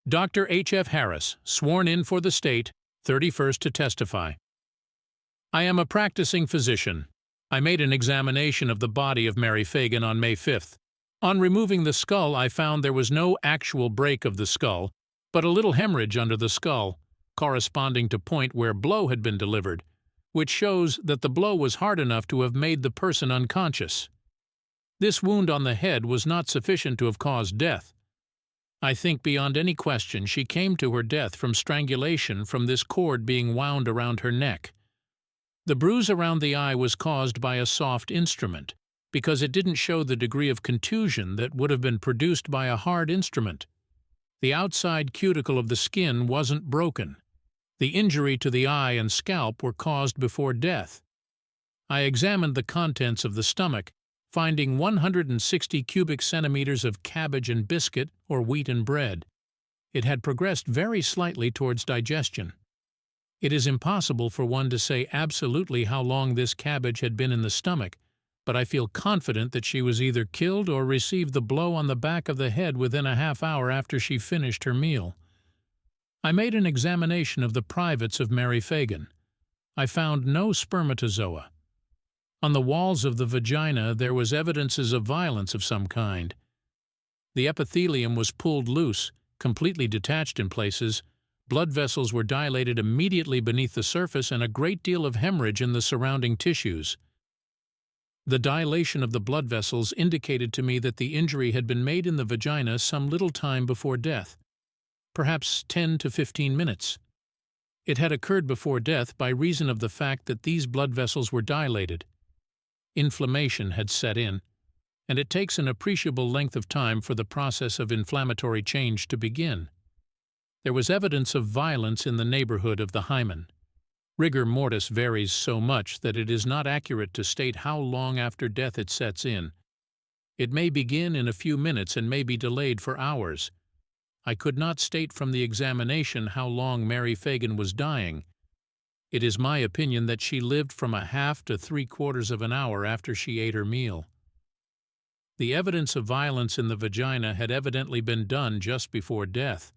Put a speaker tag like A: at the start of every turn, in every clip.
A: Dr. H.F. Harris, sworn in for the state, 31st to testify. I am a practicing physician. I made an examination of the body of Mary Phagan on May 5th. On removing the skull, I found there was no actual break of the skull, but a little hemorrhage under the skull, corresponding to point where blow had been delivered, which shows that the blow was hard enough to have made the person unconscious. This wound on the head was not sufficient to have caused death. I think beyond any question she came to her death from strangulation from this cord being wound around her neck. The bruise around the eye was caused by a soft instrument, because it didn't show the degree of contusion that would have been produced by a hard instrument. The outside cuticle of the skin wasn't broken. The injury to the eye and scalp were caused before death. I examined the contents of the stomach, finding 160 cubic centimeters of cabbage and biscuit or wheaten bread. It had progressed very slightly towards digestion. It is impossible for one to say absolutely how long this cabbage had been in the stomach, but I feel confident that she was either killed or received the blow on the back of the head within a half hour after she finished her meal. I made an examination of the privates of Mary Phagan. I found no spermatozoa. On the walls of the vagina there was evidences of violence of some kind. The epithelium was pulled loose, completely detached in places, blood vessels were dilated immediately beneath the surface, and a great deal of hemorrhage in the surrounding tissues. The dilation of the blood vessels indicated to me that the injury had been made in the vagina some little time before death, perhaps 10 to 15 minutes. It had occurred before death by reason of the fact that these blood vessels were dilated. Inflammation had set in, and it takes an appreciable length of time for the process of inflammatory change to begin. There was evidence of violence in the neighborhood of the hymen. Rigor mortis varies so much that it is not accurate to state how long after death it sets in. It may begin in a few minutes and may be delayed for hours. I could not state from the examination how long Mary Phagan was dying. It is my opinion that she lived from a half to 3/4 of an hour after she ate her meal. The evidence of violence in the vagina had evidently been done just before death.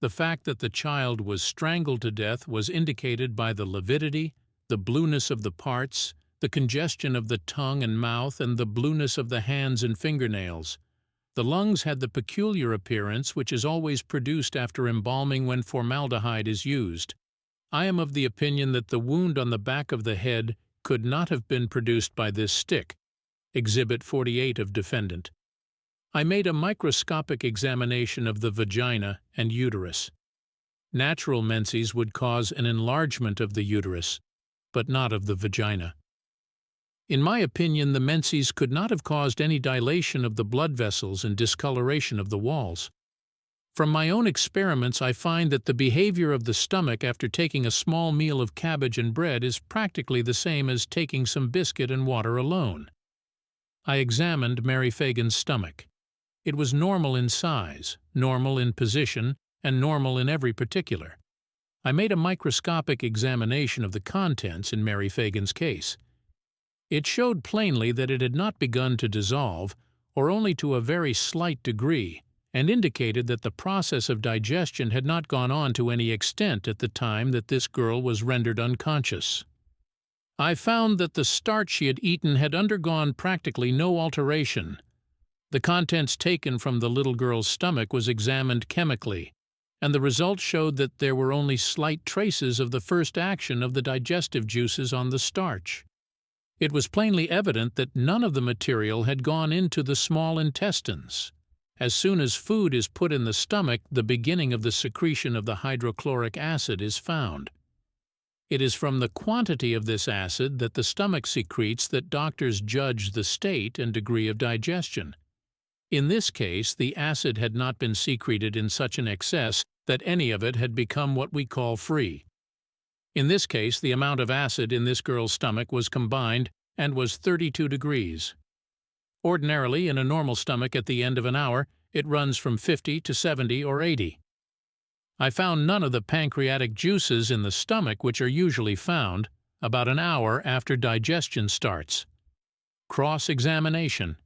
A: The fact that the child was strangled to death was indicated by the lividity, the blueness of the parts, the congestion of the tongue and mouth, and the blueness of the hands and fingernails. The lungs had the peculiar appearance which is always produced after embalming when formaldehyde is used. I am of the opinion that the wound on the back of the head could not have been produced by this stick. Exhibit 48 of Defendant. I made a microscopic examination of the vagina and uterus. Natural menses would cause an enlargement of the uterus, but not of the vagina. In my opinion, the menses could not have caused any dilation of the blood vessels and discoloration of the walls. From my own experiments, I find that the behavior of the stomach after taking a small meal of cabbage and bread is practically the same as taking some biscuit and water alone. I examined Mary Phagan's stomach. It was normal in size, normal in position, and normal in every particular. I made a microscopic examination of the contents in Mary Phagan's case. It showed plainly that it had not begun to dissolve, or only to a very slight degree, and indicated that the process of digestion had not gone on to any extent at the time that this girl was rendered unconscious. I found that the starch she had eaten had undergone practically no alteration. The contents taken from the little girl's stomach was examined chemically, and the result showed that there were only slight traces of the first action of the digestive juices on the starch. It was plainly evident that none of the material had gone into the small intestines. As soon as food is put in the stomach, the beginning of the secretion of the hydrochloric acid is found. It is from the quantity of this acid that the stomach secretes that doctors judge the state and degree of digestion. In this case, the acid had not been secreted in such an excess that any of it had become what we call free. In this case, the amount of acid in this girl's stomach was combined and was 32 degrees. Ordinarily, in a normal stomach at the end of an hour, it runs from 50 to 70 or 80. I found none of the pancreatic juices in the stomach which are usually found about an hour after digestion starts. Cross-examination.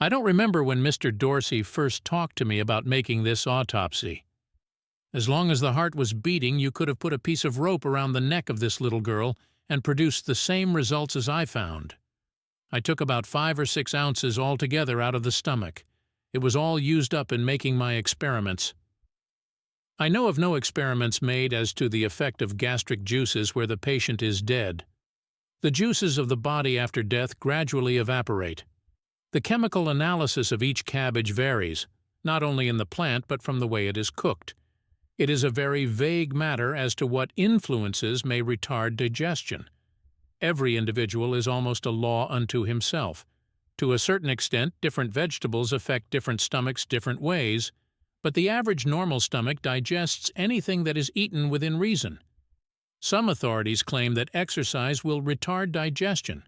A: I don't remember when Mr. Dorsey first talked to me about making this autopsy. As long as the heart was beating, you could have put a piece of rope around the neck of this little girl and produced the same results as I found. I took about 5 or 6 ounces altogether out of the stomach. It was all used up in making my experiments. I know of no experiments made as to the effect of gastric juices where the patient is dead. The juices of the body after death gradually evaporate. The chemical analysis of each cabbage varies, not only in the plant but from the way it is cooked. It is a very vague matter as to what influences may retard digestion. Every individual is almost a law unto himself. To a certain extent, different vegetables affect different stomachs different ways, but the average normal stomach digests anything that is eaten within reason. Some authorities claim that exercise will retard digestion.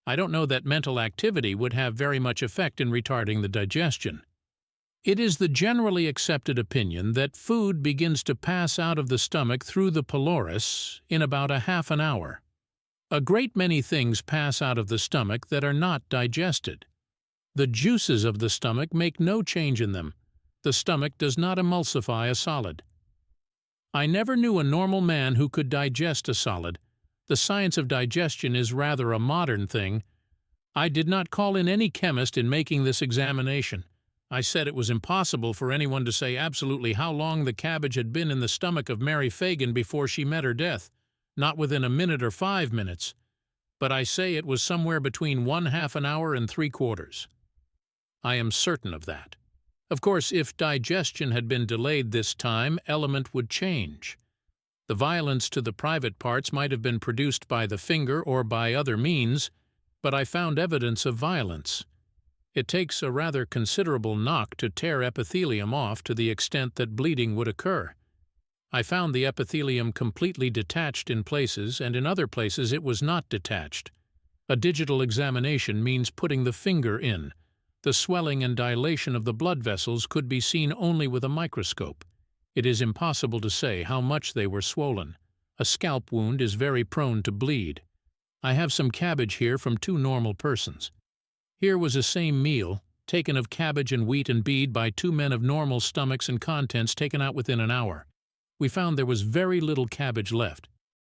A: I don't know that mental activity would have very much effect in retarding the digestion. It is the generally accepted opinion that food begins to pass out of the stomach through the pylorus in about a half an hour. A great many things pass out of the stomach that are not digested. The juices of the stomach make no change in them. The stomach does not emulsify a solid. I never knew a normal man who could digest a solid. The science of digestion is rather a modern thing. I did not call in any chemist in making this examination. I said it was impossible for anyone to say absolutely how long the cabbage had been in the stomach of Mary Phagan before she met her death, not within a minute or 5 minutes. But I say it was somewhere between 1/2 an hour and 3/4. I am certain of that. Of course, if digestion had been delayed this time, element would change. The violence to the private parts might have been produced by the finger or by other means, but I found evidence of violence. It takes a rather considerable knock to tear epithelium off to the extent that bleeding would occur. I found the epithelium completely detached in places, and in other places it was not detached. A digital examination means putting the finger in. The swelling and dilation of the blood vessels could be seen only with a microscope. It is impossible to say how much they were swollen. A scalp wound is very prone to bleed. I have some cabbage here from 2 normal persons. Here was a same meal, taken of cabbage and wheat and bead by 2 men of normal stomachs and contents taken out within an hour. We found there was very little cabbage left.